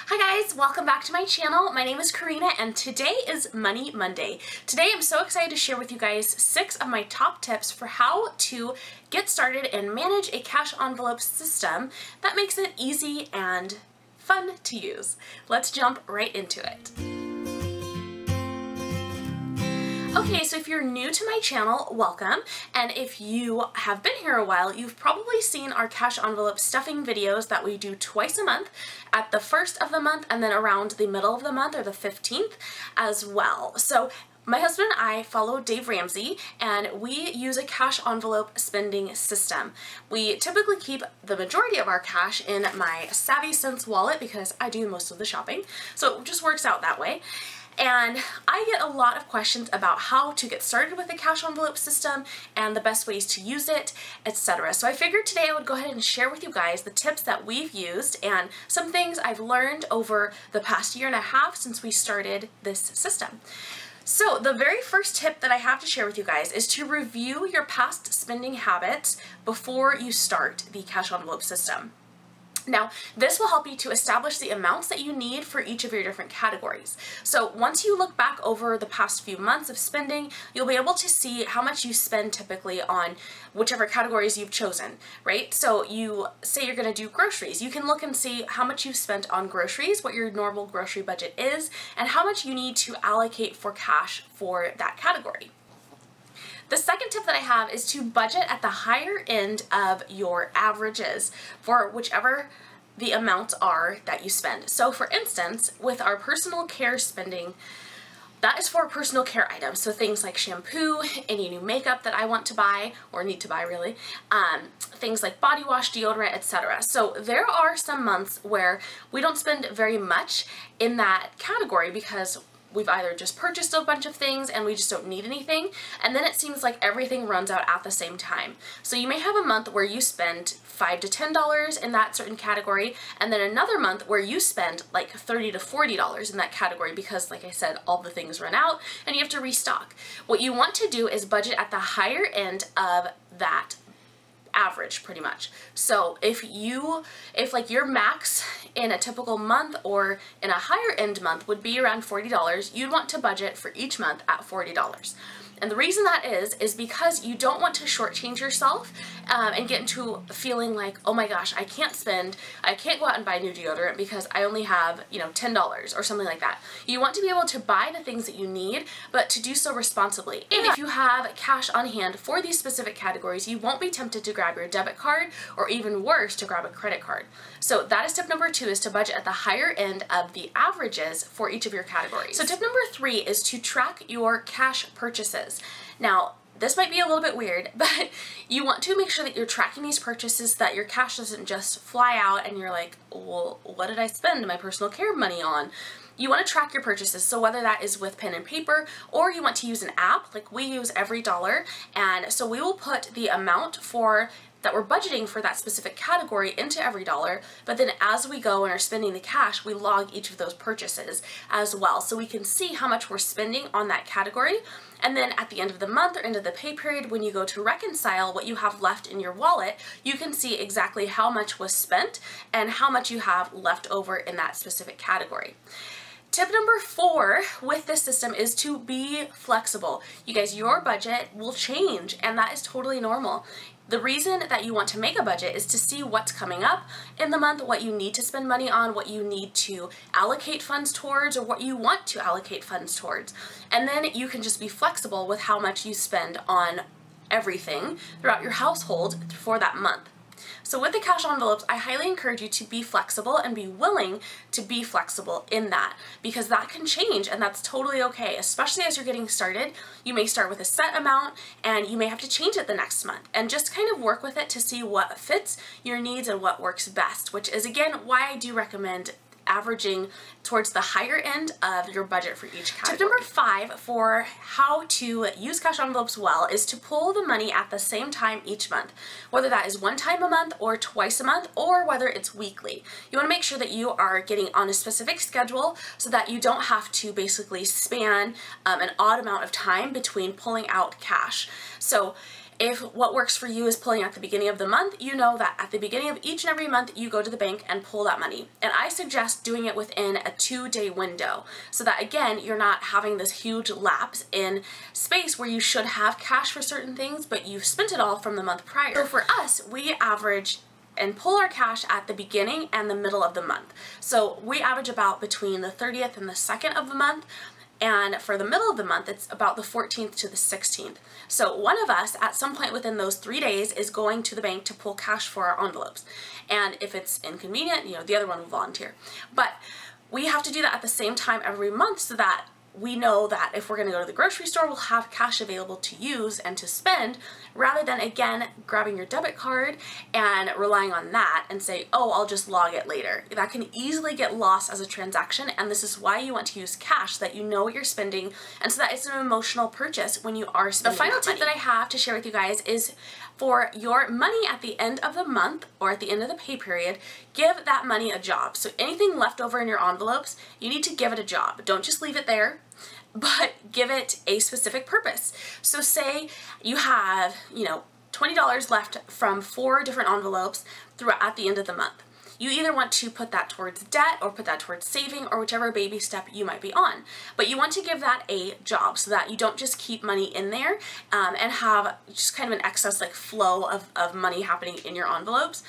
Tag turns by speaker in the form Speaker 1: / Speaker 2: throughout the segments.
Speaker 1: Hi guys, welcome back to my channel. My name is Corina and today is Money Monday. Today I'm so excited to share with you guys 6 of my top tips for how to get started and manage a cash envelope system that makes it easy and fun to use. Let's jump right into it. Okay, so if you're new to my channel, welcome, and if you have been here a while, you've probably seen our cash envelope stuffing videos that we do twice a month, at the first of the month and then around the middle of the month or the 15th as well. So my husband and I follow Dave Ramsey and we use a cash envelope spending system. We typically keep the majority of our cash in my Savvy Sense wallet because I do most of the shopping, so it just works out that way. And I get a lot of questions about how to get started with the cash envelope system and the best ways to use it, etc. So I figured today I would go ahead and share with you guys the tips that we've used and some things I've learned over the past year and a half since we started this system. So the very first tip that I have to share with you guys is to review your past spending habits before you start the cash envelope system. Now, this will help you to establish the amounts that you need for each of your different categories. So once you look back over the past few months of spending, you'll be able to see how much you spend typically on whichever categories you've chosen, right? So you say you're going to do groceries. You can look and see how much you've spent on groceries, what your normal grocery budget is, and how much you need to allocate for cash for that category. The second tip that I have is to budget at the higher end of your averages for whichever the amounts are that you spend. So for instance, with our personal care spending, that is for personal care items. So things like shampoo, any new makeup that I want to buy or need to buy really, things like body wash, deodorant, etc. So there are some months where we don't spend very much in that category because we've either just purchased a bunch of things and we just don't need anything, and then it seems like everything runs out at the same time. So you may have a month where you spend $5 to $10 in that certain category, and then another month where you spend like $30 to $40 in that category because, like I said, all the things run out and you have to restock. What you want to do is budget at the higher end of that average pretty much. So if like your max in a typical month or in a higher end month would be around $40, you'd want to budget for each month at $40. And the reason that is because you don't want to shortchange yourself and get into feeling like, oh my gosh, I can't go out and buy new deodorant because I only have, $10 or something like that. You want to be able to buy the things that you need, but to do so responsibly. And if you have cash on hand for these specific categories, you won't be tempted to grab your debit card or even worse, to grab a credit card. So that is tip number 2, is to budget at the higher end of the averages for each of your categories. So tip number 3 is to track your cash purchases. Now, this might be a little bit weird, but you want to make sure that you're tracking these purchases so that your cash doesn't just fly out and you're like, well, what did I spend my personal care money on? You want to track your purchases, so whether that is with pen and paper or you want to use an app, like we use Every Dollar, and so we will put the amount that we're budgeting for that specific category into Every Dollar, but then as we go and are spending the cash, we log each of those purchases as well, so we can see how much we're spending on that category. And then at the end of the month or end of the pay period, when you go to reconcile what you have left in your wallet, you can see exactly how much was spent and how much you have left over in that specific category. Tip number 4 with this system is to be flexible. You guys, your budget will change, and that is totally normal. The reason that you want to make a budget is to see what's coming up in the month, what you need to spend money on, what you need to allocate funds towards, or what you want to allocate funds towards. And then you can just be flexible with how much you spend on everything throughout your household for that month. So with the cash envelopes, I highly encourage you to be flexible and be willing to be flexible in that, because that can change and that's totally okay, especially as you're getting started. You may start with a set amount and you may have to change it the next month, and just kind of work with it to see what fits your needs and what works best, which is again why I do recommend averaging towards the higher end of your budget for each category. Tip number 5 for how to use cash envelopes well is to pull the money at the same time each month, whether that is one time a month or twice a month, or whether it's weekly. You want to make sure that you are getting on a specific schedule so that you don't have to basically span an odd amount of time between pulling out cash. So If what works for you is pulling at the beginning of the month, you know that at the beginning of each and every month you go to the bank and pull that money. And I suggest doing it within a 2-day window so that again, you're not having this huge lapse in space where you should have cash for certain things, but you've spent it all from the month prior. So for us, we average and pull our cash at the beginning and the middle of the month. So we average about between the 30th and the 2nd of the month. And for the middle of the month, it's about the 14th to the 16th. So one of us at some point within those 3 days is going to the bank to pull cash for our envelopes. And if it's inconvenient, you know, the other one will volunteer. But we have to do that at the same time every month so that we know that if we're going to go to the grocery store, we'll have cash available to use and to spend, rather than again grabbing your debit card and relying on that and say, oh, I'll just log it later. That can easily get lost as a transaction, and this is why you want to use cash, so that you know what you're spending and so that it's an emotional purchase when you are spending. The final tip that I have to share with you guys is for your money at the end of the month or at the end of the pay period, give that money a job. So anything left over in your envelopes, you need to give it a job. Don't just leave it there, but give it a specific purpose. So say you have, you know, $20 left from 4 different envelopes at the end of the month. You either want to put that towards debt or put that towards saving or whichever baby step you might be on. But you want to give that a job so that you don't just keep money in there and have just kind of an excess like flow of money happening in your envelopes.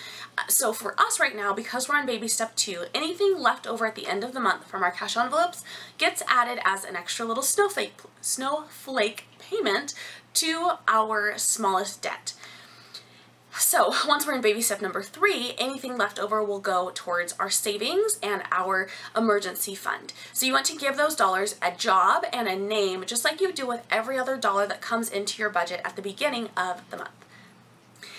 Speaker 1: So for us right now, because we're on baby step 2, anything left over at the end of the month from our cash envelopes gets added as an extra little snowflake payment to our smallest debt. So once we're in baby step number 3, anything left over will go towards our savings and our emergency fund. So you want to give those dollars a job and a name, just like you do with every other dollar that comes into your budget at the beginning of the month.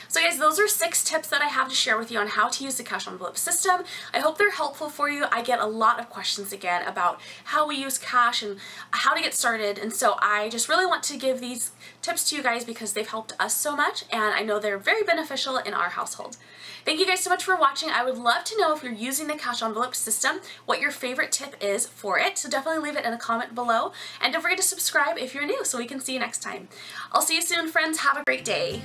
Speaker 1: So guys, those are 6 tips that I have to share with you on how to use the cash envelope system. I hope they're helpful for you. I get a lot of questions again about how we use cash and how to get started, and so I just really want to give these tips to you guys because they've helped us so much, and I know they're very beneficial in our household. Thank you guys so much for watching. I would love to know if you're using the cash envelope system, what your favorite tip is for it, so definitely leave it in a comment below, and don't forget to subscribe if you're new so we can see you next time. I'll see you soon, friends. Have a great day.